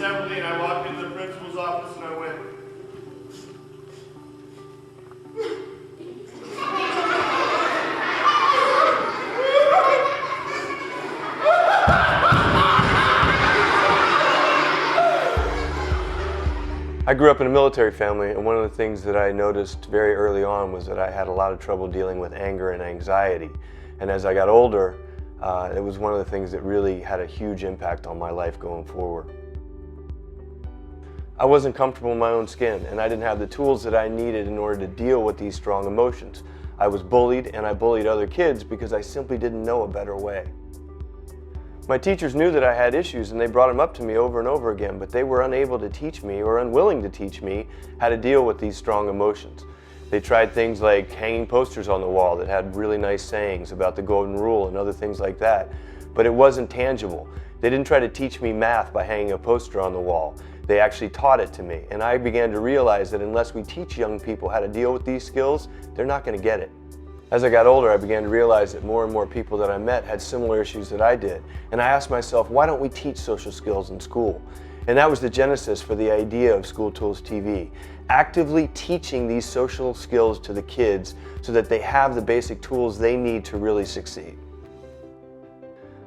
assembly, and I walked into the principal's office and I went, I grew up in a military family, and one of the things that I noticed very early on was that I had a lot of trouble dealing with anger and anxiety. And as I got older, it was one of the things that really had a huge impact on my life going forward. I wasn't comfortable in my own skin, and I didn't have the tools that I needed in order to deal with these strong emotions. I was bullied, and I bullied other kids because I simply didn't know a better way. My teachers knew that I had issues, and they brought them up to me over and over again, but they were unable to teach me or unwilling to teach me how to deal with these strong emotions. They tried things like hanging posters on the wall that had really nice sayings about the golden rule and other things like that, but it wasn't tangible. They didn't try to teach me math by hanging a poster on the wall. They actually taught it to me, and I began to realize that unless we teach young people how to deal with these skills, they're not going to get it. As I got older, I began to realize that more and more people that I met had similar issues that I did. And I asked myself, why don't we teach social skills in school? And that was the genesis for the idea of SchoolToolsTV. Actively teaching these social skills to the kids so that they have the basic tools they need to really succeed.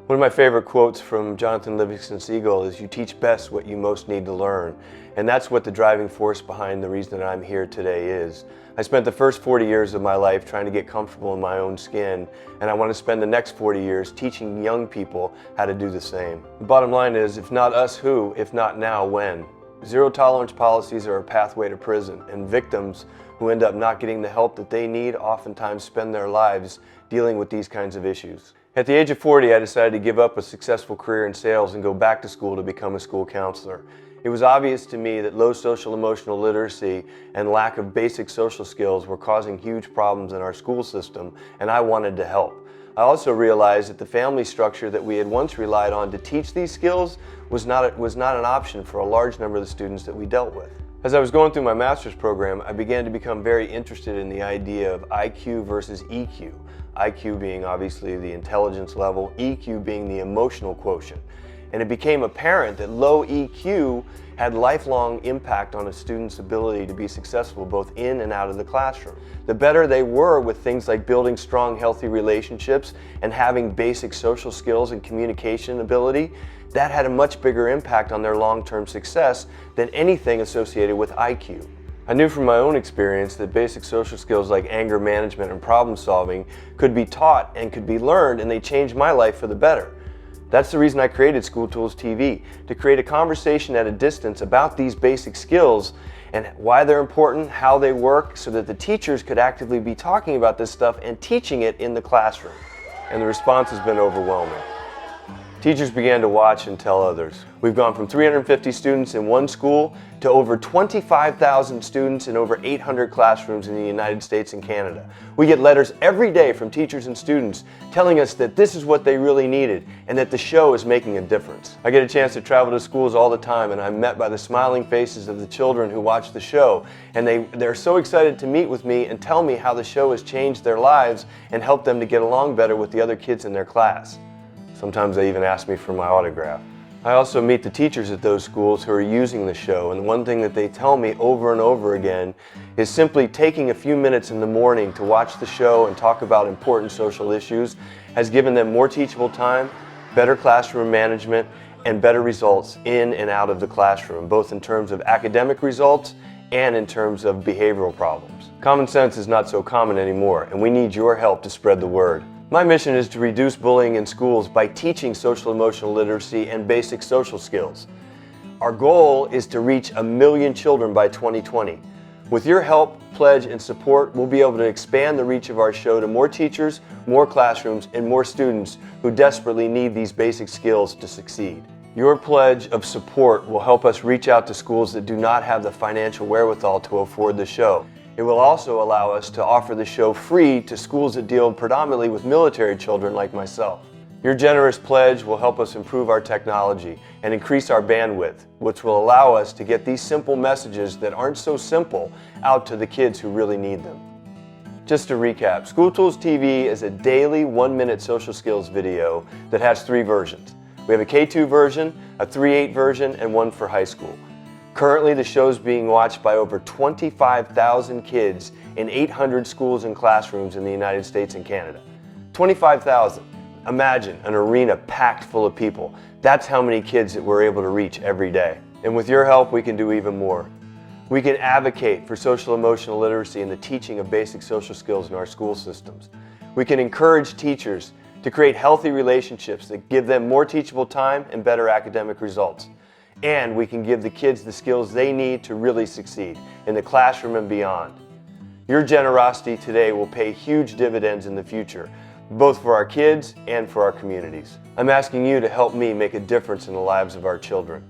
One of my favorite quotes from Jonathan Livingston Seagull is, "You teach best what you most need to learn." And that's what the driving force behind the reason that I'm here today is. I spent the first 40 years of my life trying to get comfortable in my own skin, and I want to spend the next 40 years teaching young people how to do the same. The bottom line is, if not us, who? If not now, when? Zero tolerance policies are a pathway to prison, and victims who end up not getting the help that they need oftentimes spend their lives dealing with these kinds of issues. At the age of 40, I decided to give up a successful career in sales and go back to school to become a school counselor. It was obvious to me that low social emotional literacy and lack of basic social skills were causing huge problems in our school system, and I wanted to help. I also realized that the family structure that we had once relied on to teach these skills was not an option for a large number of the students that we dealt with. As I was going through my master's program, I began to become very interested in the idea of IQ versus EQ. IQ being obviously the intelligence level, EQ being the emotional quotient. And it became apparent that low EQ had lifelong impact on a student's ability to be successful both in and out of the classroom. The better they were with things like building strong, healthy relationships and having basic social skills and communication ability, that had a much bigger impact on their long-term success than anything associated with IQ. I knew from my own experience that basic social skills like anger management and problem solving could be taught and could be learned, and they changed my life for the better. That's the reason I created SchoolToolsTV, to create a conversation at a distance about these basic skills and why they're important, how they work, so that the teachers could actively be talking about this stuff and teaching it in the classroom. And the response has been overwhelming. Teachers began to watch and tell others. We've gone from 350 students in one school to over 25,000 students in over 800 classrooms in the United States and Canada. We get letters every day from teachers and students telling us that this is what they really needed and that the show is making a difference. I get a chance to travel to schools all the time, and I'm met by the smiling faces of the children who watch the show, and they're so excited to meet with me and tell me how the show has changed their lives and helped them to get along better with the other kids in their class. Sometimes they even ask me for my autograph. I also meet the teachers at those schools who are using the show, and one thing that they tell me over and over again is simply taking a few minutes in the morning to watch the show and talk about important social issues has given them more teachable time, better classroom management, and better results in and out of the classroom, both in terms of academic results and in terms of behavioral problems. Common sense is not so common anymore, and we need your help to spread the word. My mission is to reduce bullying in schools by teaching social emotional literacy and basic social skills. Our goal is to reach 1 million children by 2020. With your help, pledge, and support, we'll be able to expand the reach of our show to more teachers, more classrooms, and more students who desperately need these basic skills to succeed. Your pledge of support will help us reach out to schools that do not have the financial wherewithal to afford the show. It will also allow us to offer the show free to schools that deal predominantly with military children like myself. Your generous pledge will help us improve our technology and increase our bandwidth, which will allow us to get these simple messages that aren't so simple out to the kids who really need them. Just to recap, SchoolToolsTV is a daily 1-minute social skills video that has 3 versions. We have a K2 version, a 3/8 version, and one for high school. Currently, the show is being watched by over 25,000 kids in 800 schools and classrooms in the United States and Canada. 25,000. Imagine an arena packed full of people. That's how many kids that we're able to reach every day. And with your help, we can do even more. We can advocate for social emotional literacy and the teaching of basic social skills in our school systems. We can encourage teachers to create healthy relationships that give them more teachable time and better academic results. And we can give the kids the skills they need to really succeed in the classroom and beyond. Your generosity today will pay huge dividends in the future, both for our kids and for our communities. I'm asking you to help me make a difference in the lives of our children.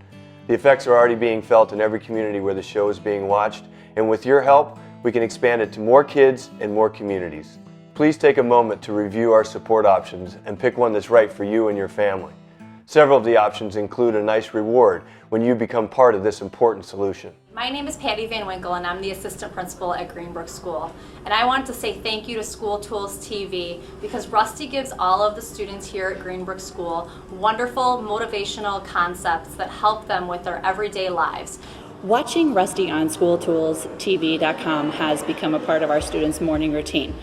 The effects are already being felt in every community where the show is being watched, and with your help, we can expand it to more kids and more communities. Please take a moment to review our support options and pick one that's right for you and your family. Several of the options include a nice reward when you become part of this important solution. My name is Patty Van Winkle and I'm the assistant principal at Greenbrook School. And I want to say thank you to SchoolToolsTV because Rusty gives all of the students here at Greenbrook School wonderful motivational concepts that help them with their everyday lives. Watching Rusty on SchoolToolsTV.com has become a part of our students' morning routine.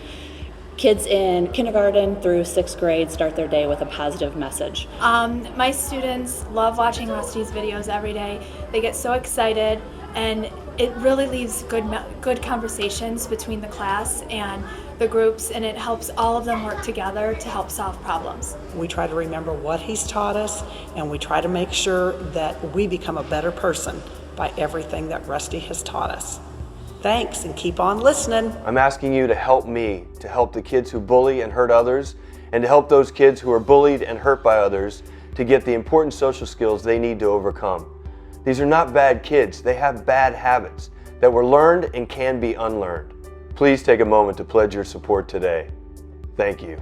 Kids in kindergarten through 6th grade start their day with a positive message. My students love watching Rusty's videos every day. They get so excited and it really leaves good conversations between the class and the groups, and it helps all of them work together to help solve problems. We try to remember what he's taught us, and we try to make sure that we become a better person by everything that Rusty has taught us. Thanks, and keep on listening. I'm asking you to help me to help the kids who bully and hurt others, and to help those kids who are bullied and hurt by others to get the important social skills they need to overcome. These are not bad kids, they have bad habits that were learned and can be unlearned. Please take a moment to pledge your support today. Thank you.